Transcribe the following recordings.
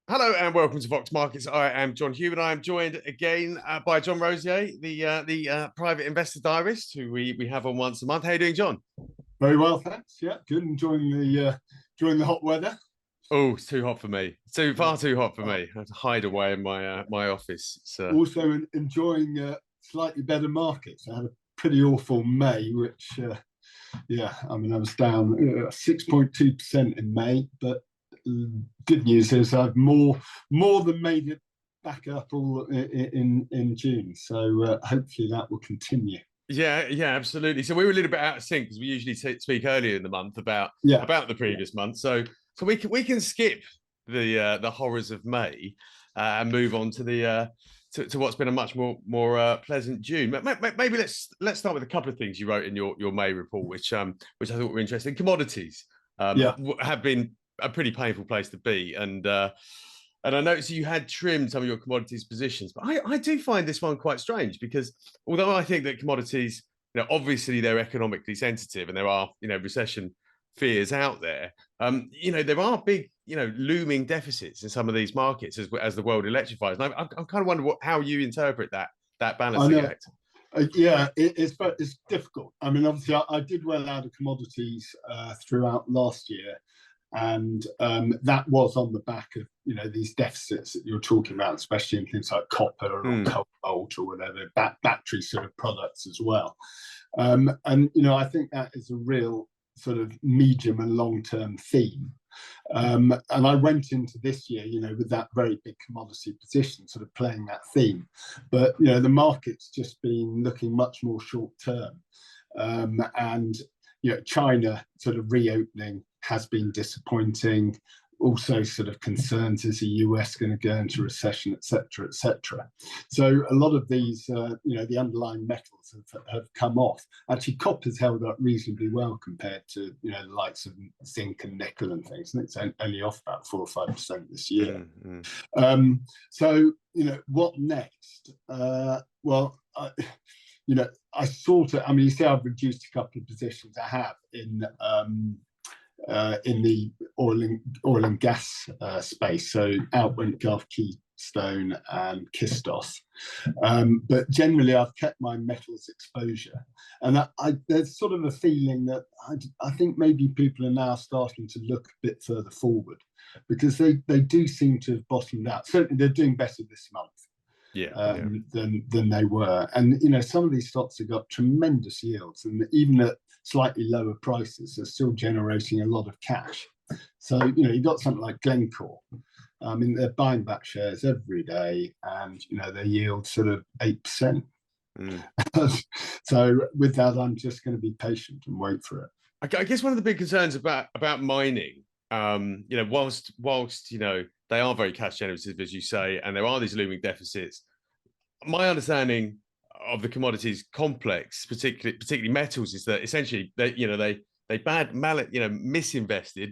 Hello and welcome to Vox Markets. I am John Hugh, and I am joined again by John Rosier, the private investor diarist, who we have on once a month. How are you doing, John? Very well, thanks. Yeah, good. Enjoying the hot weather. Oh, it's too hot for me. Far too hot for me. I have to hide away in my office. Also enjoying slightly better markets. I had a pretty awful May, which I mean I was down 6.2% in May, but good news is I've more than made it back up all in June. So hopefully that will continue. Yeah, absolutely. So we were a little bit out of sync because we usually speak earlier in the month about Yeah, the previous month. So we can skip the horrors of May and move on to the to what's been a much more pleasant June. Maybe let's start with a couple of things you wrote in your May report, which I thought were interesting. Commodities yeah. have been a pretty painful place to be, and I noticed you had trimmed some of your commodities positions, but I do find this one quite strange because although I think that commodities, obviously they're economically sensitive and there are, recession fears out there, there are big, looming deficits in some of these markets as the world electrifies. And I kind of wonder how you interpret that I balancing know. act. It's difficult. I mean, obviously, I did well out of commodities throughout last year, and that was on the back of these deficits that you're talking about, especially in things like copper or cobalt or whatever, battery sort of products as well. And I think that is a real sort of medium and long-term theme. And I went into this year, with that very big commodity position, sort of playing that theme. But the market's just been looking much more short-term, and China sort of reopening has been disappointing. Also, sort of concerns: is the US going to go into recession, etc., etc. So a lot of these, the underlying metals have come off. Actually, copper's held up reasonably well compared to the likes of zinc and nickel and things, and it's only off about 4 or 5% this year. So what next? Well, I sort of, I mean, you see, I've reduced a couple of positions I have in the oil and gas space. So out went Gulf Keystone and Kistos. But generally, I've kept my metals exposure. And there's sort of a feeling that I think maybe people are now starting to look a bit further forward because they do seem to have bottomed out. Certainly, they're doing better this month. Than they were. And some of these stocks have got tremendous yields, and even at slightly lower prices, they're still generating a lot of cash. So you've got something like Glencore. I mean, they're buying back shares every day, and they yield sort of 8%. So with that, I'm just going to be patient and wait for it. I guess one of the big concerns about mining, whilst they are very cash generative, as you say, and there are these looming deficits. My understanding of the commodities complex, particularly metals, is that essentially they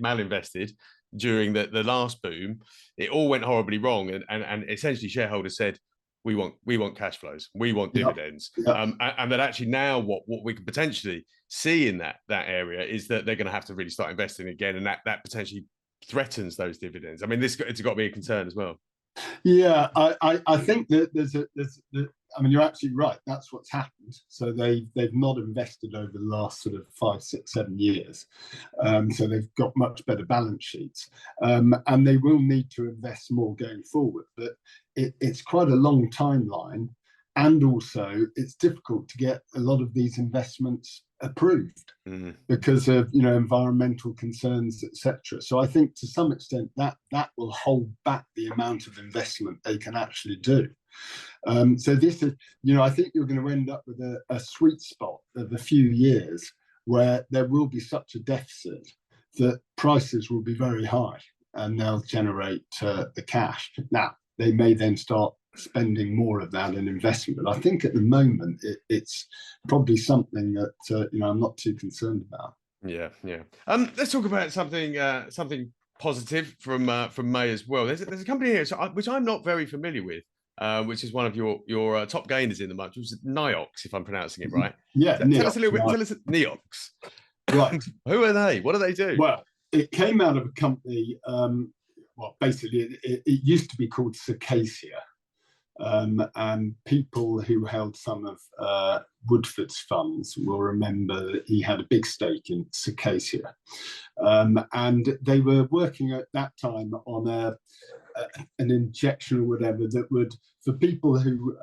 malinvested during the last boom. It all went horribly wrong, and essentially shareholders said, we want cash flows, we want dividends, and that actually now what we could potentially see in that area is that they're going to have to really start investing again, and that potentially threatens those dividends. I mean, it's got to be a concern as well. Yeah, I think that I mean, you're absolutely right. That's what's happened. So they've not invested over the last sort of 5, 6, 7 years. So they've got much better balance sheets, and they will need to invest more going forward. But it's quite a long timeline, and also it's difficult to get a lot of these investments approved because of environmental concerns, etc. So I think to some extent that will hold back the amount of investment they can actually do. So this is, I think you're going to end up with a sweet spot of a few years where there will be such a deficit that prices will be very high and they'll generate the cash. Now, they may then start spending more of that in investment, but I think at the moment it's probably something that I'm not too concerned about. Yeah. Let's talk about something positive from May as well. There's a company here which I'm not very familiar with, which is one of your top gainers in the month, which is Neox, if I'm pronouncing it right. Yeah, tell us a little bit. Tell us Neox. Right. Who are they? What do they do? Well, it came out of a company well, basically, it used to be called Circassia. And people who held some of Woodford's funds will remember that he had a big stake in Circassia. And they were working at that time on an injection or whatever that would, for people who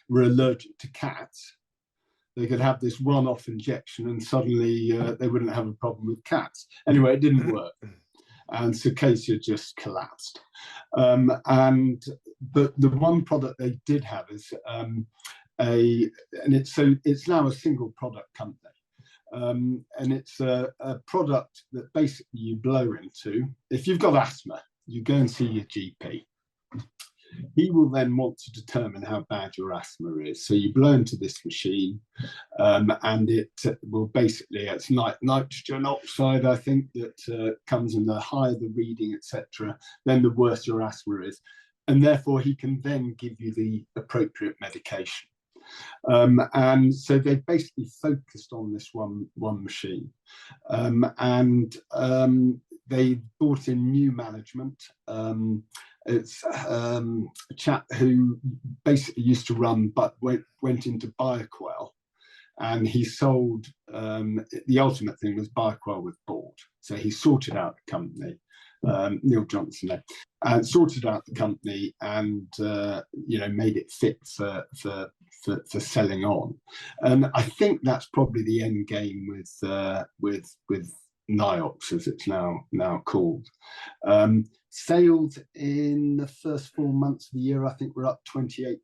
were allergic to cats, they could have this one-off injection and suddenly they wouldn't have a problem with cats. Anyway, it didn't work. And Circassia just collapsed. But the one product they did have is it's now a single product company. And it's a product that basically you blow into. If you've got asthma, you go and see your GP. He will then want to determine how bad your asthma is. So you blow into this machine, and it will basically, it's nitrogen oxide, I think, that comes in. The higher the reading, etc., then the worse your asthma is. And therefore, he can then give you the appropriate medication. And so they basically focused on this one machine. They brought in new management. It's a chap who basically used to run, but went into Bioquell, and he sold. The ultimate thing was Bioquell was bought, so he sorted out the company. Neil Johnson, and sorted out the company, and made it fit for selling on. And I think that's probably the end game with Neox, as it's now called. Sales in the first 4 months of the year, I think, were up 28%.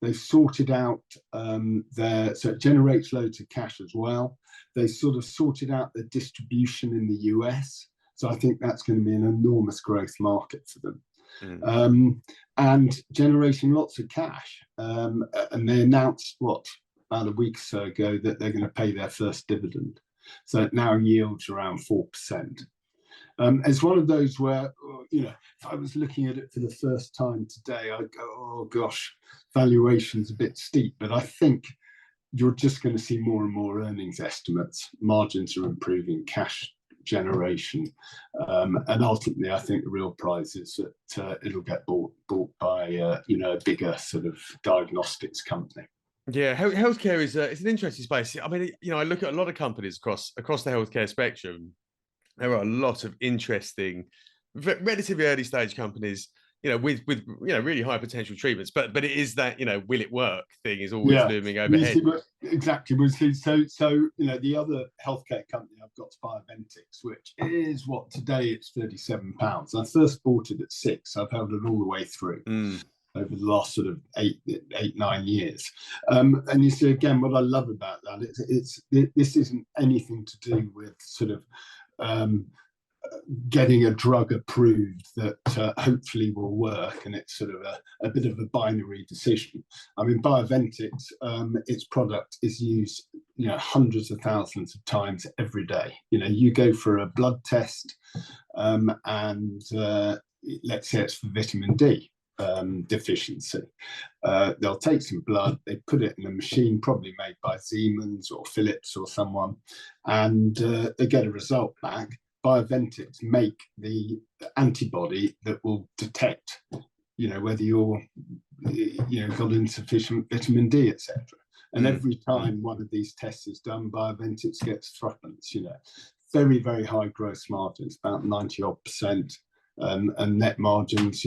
They've sorted out so it generates loads of cash as well. They sort of sorted out the distribution in the US. So I think that's going to be an enormous growth market for them. And generating lots of cash. And they announced, about a week or so ago, that they're going to pay their first dividend. So it now yields around 4%. It's one of those where, if I was looking at it for the first time today, I'd go, oh gosh, valuation's a bit steep. But I think you're just going to see more and more earnings estimates. Margins are improving, cash generation, and ultimately I think the real prize is that it'll get bought by a bigger sort of diagnostics company. Yeah, healthcare is it's an interesting space. I mean, I look at a lot of companies across the healthcare spectrum. There are a lot of interesting, relatively early stage companies, with really high potential treatments. But it is that will it work thing is always looming overhead. Exactly. So the other healthcare company I've got is spirobentix, which is today it's £37. I first bought it at £6. I've held it all the way through. Over the last sort of 8-9 years, and you see again what I love about that. This isn't anything to do with sort of getting a drug approved that hopefully will work, and it's sort of a bit of a binary decision. I mean, spirobentix, its product is used hundreds of thousands of times every day. You go for a blood test, and let's say it's for vitamin D deficiency. They'll take some blood, they put it in a machine probably made by Siemens or Philips or someone, and they get a result back. Spirobentix make the antibody that will detect whether you're got insufficient vitamin D, etc. And every time one of these tests is done, Spirobentix gets threepence. Very, very high gross margins, about 90-odd%. And net margins,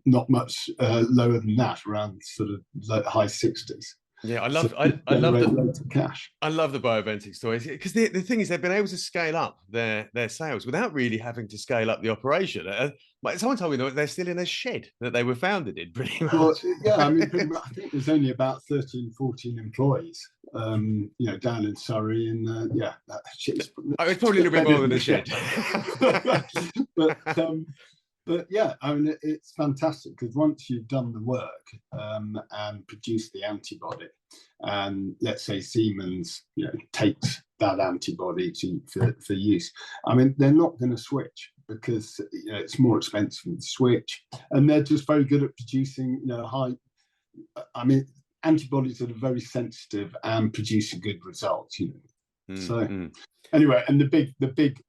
not much lower than that, around sort of high 60s. Yeah, I love the cash. I love the Bioventix stories, because the thing is they've been able to scale up their sales without really having to scale up the operation. Someone told me that they're still in a shed that they were founded in, pretty much. Well, yeah, I mean, pretty much, I think there's only about 13-14 employees, down in Surrey, and it's probably a little bit more than a shed. But yeah, I mean, it's fantastic, because once you've done the work and produced the antibody, and let's say Siemens, takes that antibody for use, I mean, they're not going to switch, because it's more expensive to switch, and they're just very good at producing high. I mean, antibodies that are very sensitive and produce a good result. So anyway, and the big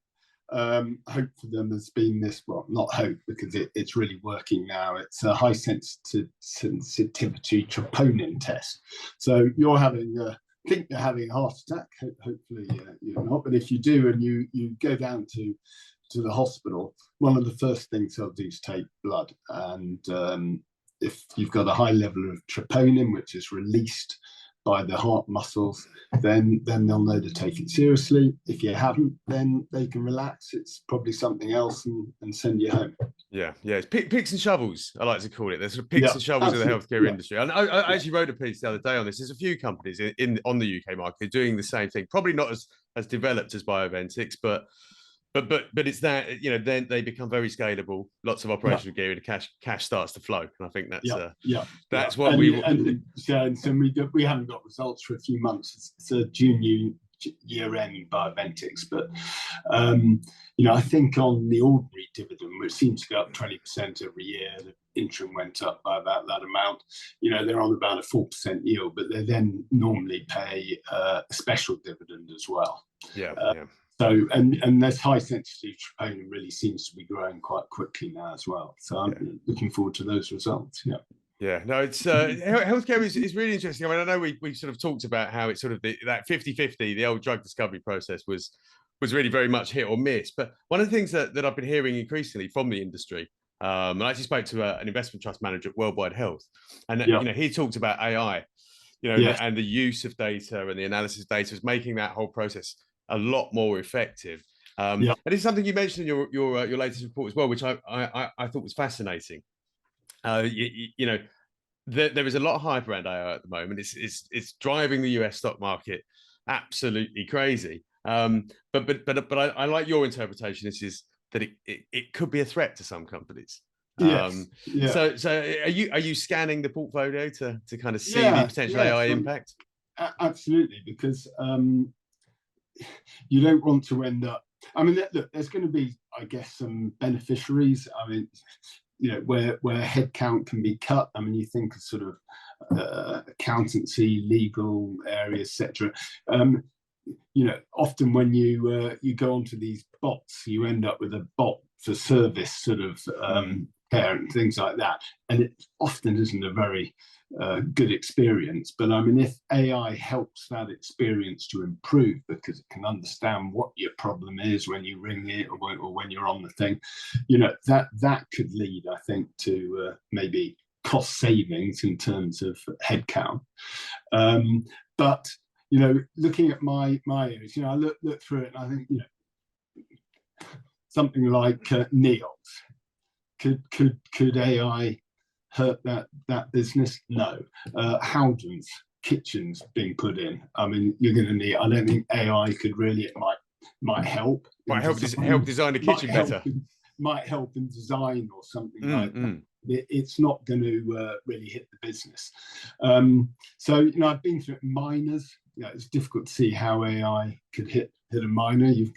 hope for them has been this, well, not hope, because it's really working now. It's a high sensitivity troponin test. So you're having think you're having a heart attack. Hopefully you're not, but if you do and you go down to the hospital, one of the first things they'll do is take blood, and if you've got a high level of troponin, which is released by the heart muscles, then they'll know to take it seriously. If you haven't, then they can relax. It's probably something else, and send you home. Yeah, it's picks and shovels, I like to call it. There's sort of picks and shovels absolutely. of the healthcare industry. And I actually wrote a piece the other day on this. There's a few companies on the UK market doing the same thing, probably not as developed as Bioventix, but it's that, you know, then they become very scalable, lots of operational gearing, cash starts to flow. And I think that's what we haven't got results for a few months. It's a June year-end Bioventix, but you know, I think on the ordinary dividend, which seems to go up 20% every year, the interim went up by about that amount. You know, they're on about a 4% yield, but they then normally pay a special dividend as well. So, and this high sensitivity troponin really seems to be growing quite quickly now as well. So I'm looking forward to those results. No, it's healthcare is really interesting. I mean, I know we sort of talked about how it's sort of that 50-50, the old drug discovery process was really very much hit or miss. But one of the things that I've been hearing increasingly from the industry, I actually spoke to an investment trust manager at Worldwide Health, and you know, he talked about AI, you know, and the use of data and the analysis of data is making that whole process a lot more effective. And it's something you mentioned in your latest report as well, which I thought was fascinating. You know, there is a lot of hype around AI at the moment. It's driving the US stock market absolutely crazy. But I like your interpretation. This is that it could be a threat to some companies. So are you scanning the portfolio to kind of see the potential AI impact? Absolutely, because you don't want to end up. I mean, look, there's going to be, I guess, some beneficiaries. I mean, you know, where headcount can be cut. I mean, you think of sort of accountancy, legal areas, etc. You know, often when you go onto these bots, you end up with a bot for service sort of care and things like that, and it often isn't a very good experience. But I mean, if AI helps that experience to improve because it can understand what your problem is when you ring it or when you're on the thing, you know, that could lead, I think, to maybe cost savings in terms of headcount. But you know, looking at my areas, you know, I look through it and I think, you know, something like Neox, could AI hurt that business? No. Howden's kitchens being put in. I mean, you're going to need. I don't think AI could really. It might help. Might help design the kitchen better. Might help in design or something like that. It's not going to really hit the business. So you know, I've been through miners. You know, it's difficult to see how AI could hit a miner. You've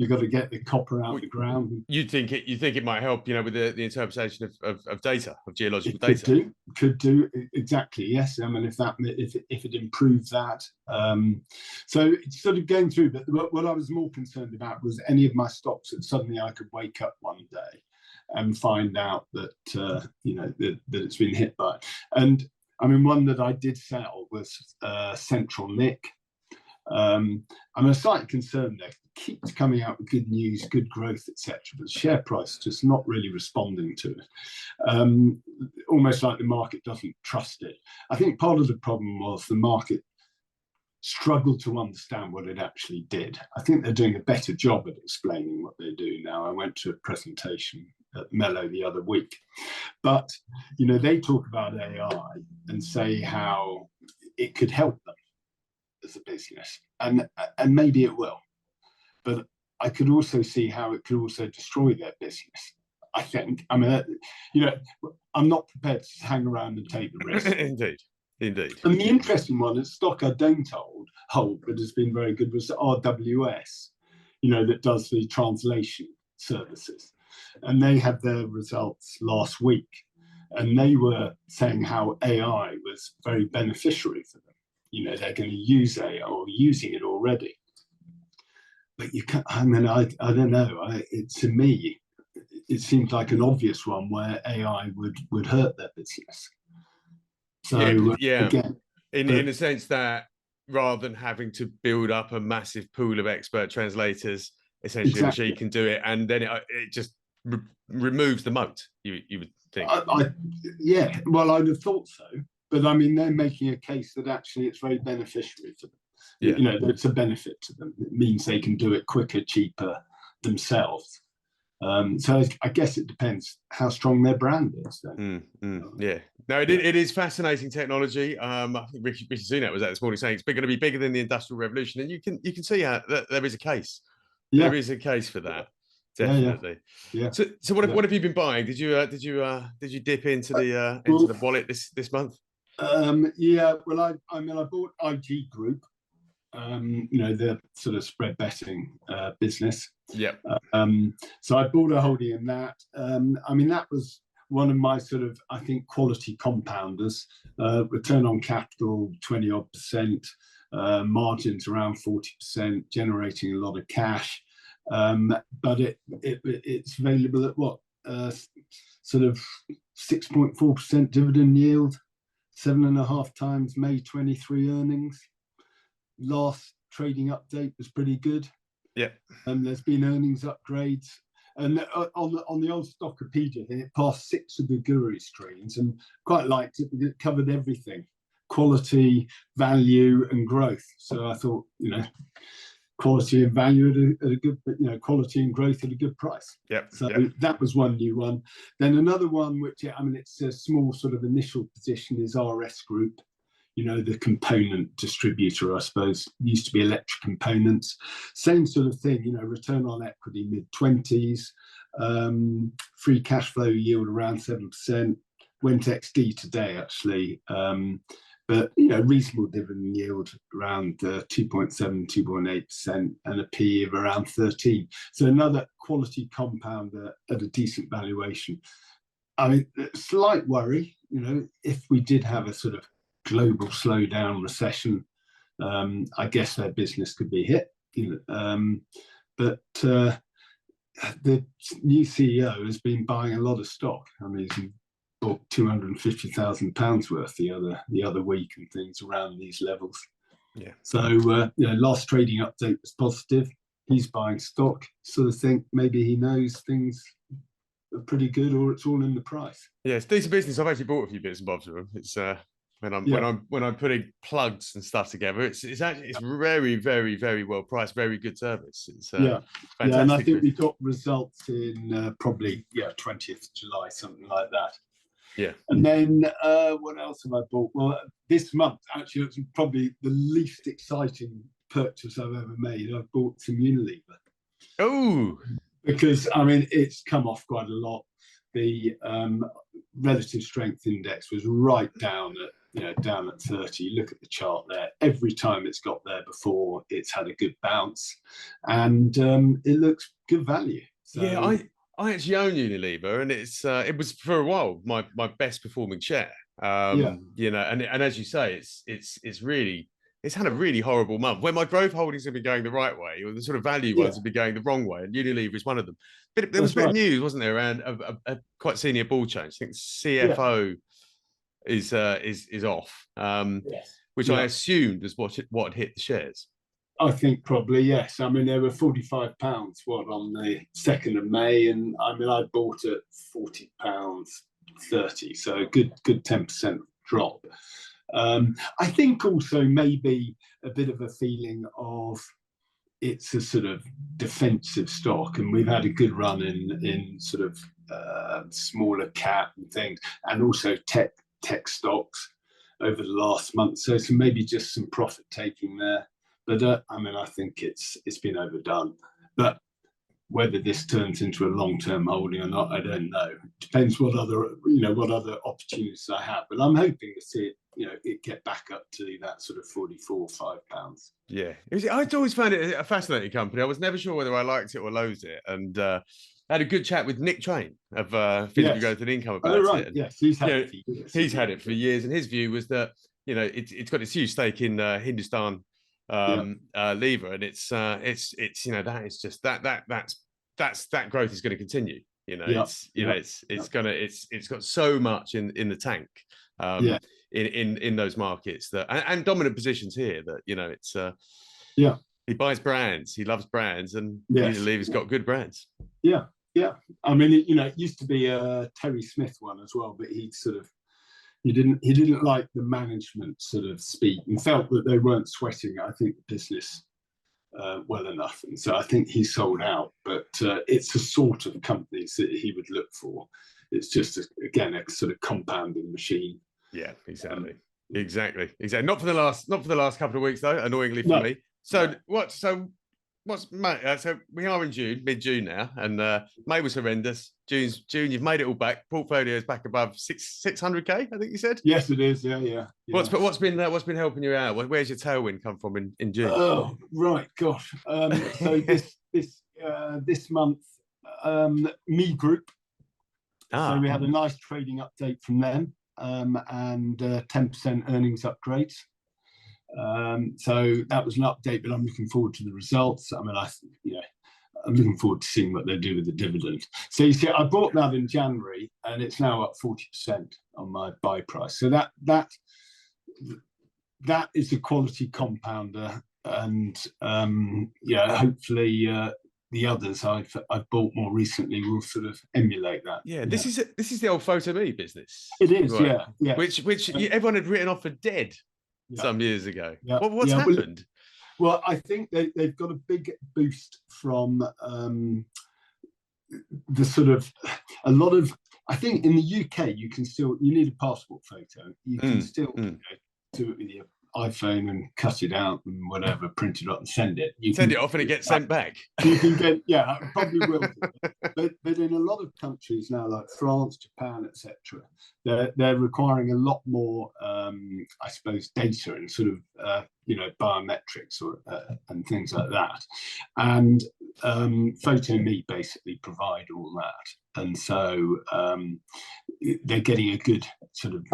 got to get the copper out of the ground. You think it might help, you know, with the interpretation of data, of geological data. Could do exactly, yes. I mean, if it improves that. So it's sort of going through. But what I was more concerned about was any of my stocks that suddenly I could wake up one day and find out that you know that it's been hit by. And I mean, one that I did sell was Central Nick. I'm slightly concerned there. It keeps coming out with good news, good growth, etc. But the share price just not really responding to it. Almost like the market doesn't trust it. I think part of the problem was the market struggled to understand what it actually did. I think they're doing a better job at explaining what they do now. I went to a presentation at Mello the other week, but you know, they talk about AI and say how it could help them as a business, and maybe it will, but I could also see how it could also destroy their business. I think. I mean, you know, I'm not prepared to hang around and take the risk. Indeed. And the interesting one is stock I don't hold, but has been very good, was RWS. You know, that does the translation services, and they had their results last week, and they were saying how AI was very beneficiary for them. You know, they're going to use AI or using it already. but you can't. I mean, I don't know. To me, it seems like an obvious one where AI would hurt their business. Yeah, So yeah. again, In a sense that rather than having to build up a massive pool of expert translators, essentially a exactly. machine can do it, and then it just removes the moat. You would think. Yeah, well, I'd have thought so, but I mean, they're making a case that actually it's very beneficial for them. Yeah. You know, it's a benefit to them. It means they can do it quicker, cheaper themselves. So I guess it depends how strong their brand is. Yeah, no, it is fascinating technology. I think Rishi Sunak was at this morning saying it's going to be bigger than the Industrial Revolution, and you can see how there is a case. Yeah, There is a case for that, definitely. Yeah. So what have you been buying? Did you dip into the wallet this month? Yeah. Well, I mean, I bought IG Group. You know, the sort of spread betting business. Yeah. So I bought a holding in that. I mean, that was one of my sort of, I think, quality compounders. Return on capital 20 odd percent, margins around 40%, generating a lot of cash. But it's available at what, sort of 6.4% dividend yield, 7.5 times May 23 earnings. Last trading update was pretty good. Yeah. There's been earnings upgrades. And on the old Stockopedia thing, it passed 6 of the guru screens, and quite liked it because it covered everything: quality, value, and growth. So I thought, you know, quality and value at a good, you know, quality and growth at a good price. Yep. So that was one new one. Then another one, which, I mean, it's a small sort of initial position, is RS Group. You know, the component distributor, I suppose, used to be Electric Components. Same sort of thing, you know, return on equity mid-20s, free cash flow yield around 7%, went XD today, actually. But, you know, reasonable dividend yield around 2.7, 2.8%, and a PE of around 13. So another quality compounder at a decent valuation. I mean, slight worry, you know, if we did have a sort of global slowdown, recession, I guess their business could be hit. You know, but the new CEO has been buying a lot of stock. I mean, he's bought £250,000 worth the other week and things around these levels. Yeah. So you know, last trading update was positive. He's buying stock. Sort of think maybe he knows things are pretty good, or it's all in the price. Yeah, it's decent business. I've actually bought a few bits and bobs of them. It's when I'm putting plugs and stuff together, it's very, very, very well priced, very good service. It's fantastic. Yeah, and I think we got results in probably 20th of July, something like that. Yeah. And then what else have I bought? Well, this month actually it's probably the least exciting purchase I've ever made. I've bought some Unilever. Oh, because I mean it's come off quite a lot. The relative strength index was right down at 30. Look at the chart there. Every time it's got there before, it's had a good bounce, and it looks good value. So, yeah, I actually own Unilever, and it was for a while my best performing share. You know, and as you say, it's had a really horrible month where my growth holdings have been going the right way, or the sort of value ones have been going the wrong way, and Unilever is one of them. But there was a bit of news, wasn't there, around a quite senior board change. I think CFO is off, which I assumed was what hit the shares. I think probably yes. I mean, they were £45 on the 2nd of May, and I mean I bought at £40.30, so a good 10% drop. I think also maybe a bit of a feeling of it's a sort of defensive stock, and we've had a good run in sort of smaller cap and things, and also tech stocks over the last month. So maybe just some profit taking there. But I mean, I think it's been overdone. But whether this turns into a long-term holding or not, I don't know. Depends what other opportunities I have. But I'm hoping to see it get back up to that sort of 44, £5. Yeah, I always found it a fascinating company. I was never sure whether I liked it or loathed it, and I had a good chat with Nick Train of Physical Growth and Income about it. And, yes, he's had it for years. He's had it for years, and his view was that it's got this huge stake in Hindustan lever, and it's you know, that is just that growth is going to continue. You know, it's got so much in the tank, in those markets that and dominant positions here that, you know, it's he buys brands, he loves brands, and Unilever's got good brands. Yeah. I mean, it used to be a Terry Smith one as well, but he didn't like the management sort of speak and felt that they weren't sweating, I think, the business well enough, and so I think he sold out. But it's the sort of companies that he would look for. It's just again a sort of compounding machine. Yeah, exactly. Not for the last couple of weeks though, annoyingly for me. So so we are in June, mid-June now, and May was horrendous. June, you've made it all back. Portfolio's back above 600k, I think you said. Yes, it is. Yeah. What's been helping you out? Where's your tailwind come from in June? Oh, right, gosh. So this month, Me Group. So we had a nice trading update from them, and 10% earnings upgrades. So that was an update, but I'm looking forward to the results. I mean, I'm looking forward to seeing what they do with the dividend. So you see, I bought that in January, and it's now up 40% on my buy price. So that is a quality compounder, and hopefully the others I've bought more recently will sort of emulate that. Yeah, this is the old Photo.me business. It is, right? Yeah. Which everyone had written off for dead some years ago. What's happened? Well, I think they've got a big boost from the sort of a lot of. I think in the UK you need a passport photo. You can still do it with your iPhone and cut it out and whatever, print it up and send it. You send it off and it gets sent back. You can get, it probably will. But in a lot of countries now, like France, Japan, etc., they're requiring a lot more, I suppose, data and sort of biometrics and things like that. And Photo.me basically provide all that, and so they're getting a good sort of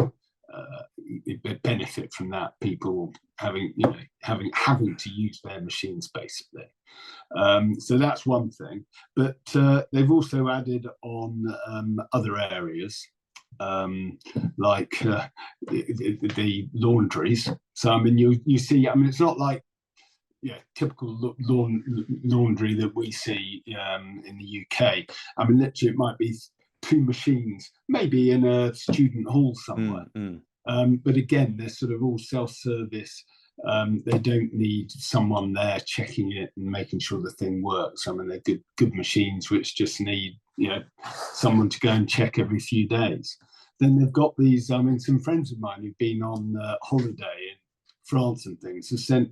benefit from that. People having to use their machines basically. So that's one thing. But they've also added on other areas, like the laundries. So I mean, you see. I mean, it's not like typical laundry that we see in the UK. I mean, literally, it might be 2 machines, maybe in a student hall somewhere. But again, they're sort of all self-service. They don't need someone there checking it and making sure the thing works. I mean, they're good machines which just need someone to go and check every few days. Then they've got these. I mean, some friends of mine who've been on holiday in France and things have sent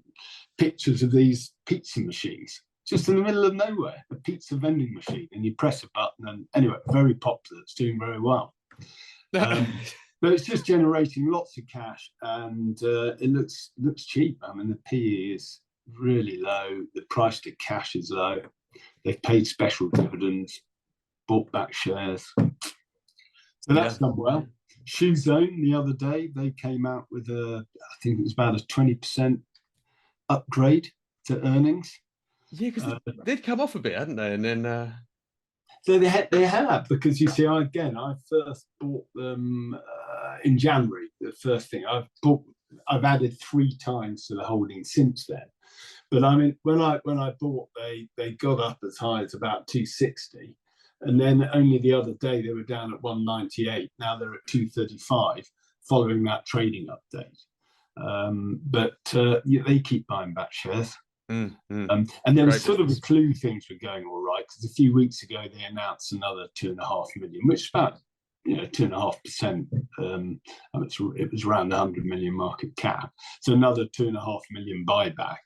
pictures of these pizza machines just in the middle of nowhere, a pizza vending machine, and you press a button, and anyway, very popular. It's doing very well. But it's just generating lots of cash, and it looks cheap. I mean, the PE is really low. The price to cash is low. They've paid special dividends, bought back shares. So that's done well. Shoe Zone the other day, they came out with I think it was about a 20% upgrade to earnings. Yeah, because they'd come off a bit, hadn't they? And then so they have, because you see, I first bought them in January. The first thing I've added 3 times to the holding since then. But I mean, when I bought, they got up as high as about 260, and then only the other day they were down at 198. Now they're at 235, following that trading update. But they keep buying back shares. And there was sort of a clue things were going all right, because a few weeks ago they announced another 2.5 million, which is about 2.5%. It was around 100 million market cap, so another 2.5 million buyback.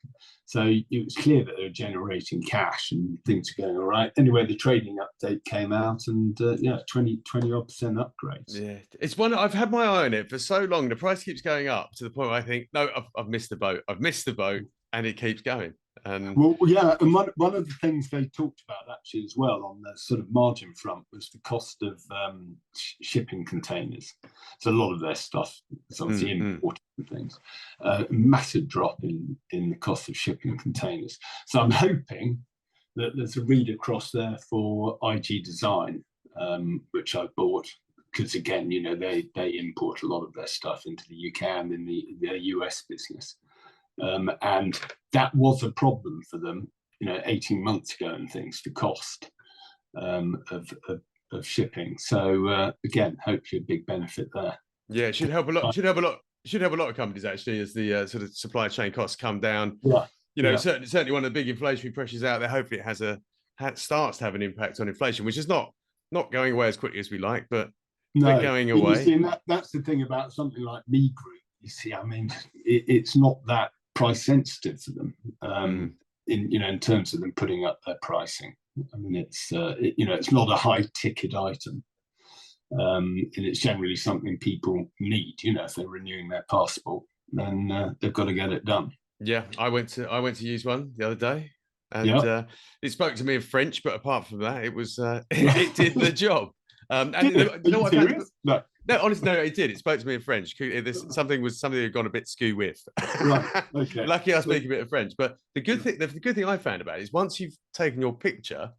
So it was clear that they were generating cash and things were going all right. Anyway, the trading update came out, and 20 odd percent upgrades. Yeah, it's one I've had my eye on it for so long. The price keeps going up to the point where I think, no, I've missed the boat. I've missed the boat. And it keeps going. And well, yeah, and one of the things they talked about actually as well on the sort of margin front was the cost of shipping containers. So a lot of their stuff is obviously imported and things. Massive drop in the cost of shipping containers. So I'm hoping that there's a read across there for IG Design, which I bought. Because again, you know, they import a lot of their stuff into the UK and in their US business. And that was a problem for them, you know, 18 months ago and things, the cost of shipping. So again, hopefully a big benefit there. Yeah, it should help a lot. Should help a lot of companies actually as the sort of supply chain costs come down. Yeah, you know, certainly one of the big inflationary pressures out there. Hopefully, it starts to have an impact on inflation, which is not going away as quickly as we like, but no, going away. You see, and that's the thing about something like Me Group. You see, I mean, it's not that price sensitive for them in terms of them putting up their pricing. I mean, it's it's not a high ticket item, and it's generally something people need. You know, if they're renewing their passport, then they've got to get it done. Yeah, I went to use one the other day, and it spoke to me in French, but apart from that, it was it did the job. And you know what I found? No, honestly, no, it did. It spoke to me in French. Something had gone a bit skew with. Right. Okay. Lucky I speak a bit of French. But the good thing I found about it is once you've taken your picture,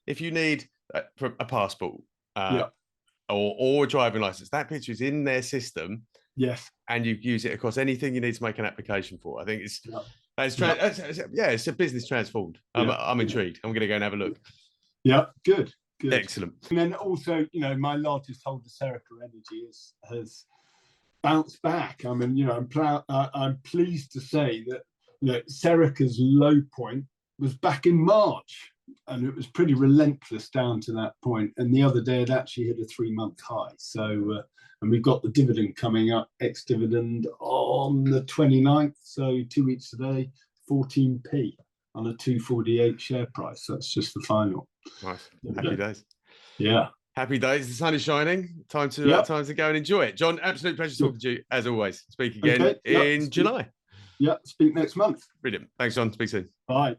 if you need a passport or a driving license, that picture is in their system. Yes. And you use it across anything you need to make an application for. I think it's a business transformed. I'm intrigued. I'm going to go and have a look. Yeah, good. Excellent. And then also, you know, my largest holder, Serica Energy, has bounced back. I mean, you know, I'm pleased to say that, you know, Serica's low point was back in March, and it was pretty relentless down to that point. And the other day, it actually hit a 3-month high. So, and we've got the dividend coming up, ex-dividend on the 29th. So 2 weeks today, 14p on a 248 share price. That's just the final. Nice. Happy days. Yeah. Happy days. The sun is shining. Time to go and enjoy it. John, absolute pleasure talking to you as always. Speak again in July. Yeah. Speak next month. Brilliant. Thanks, John. Speak soon. Bye.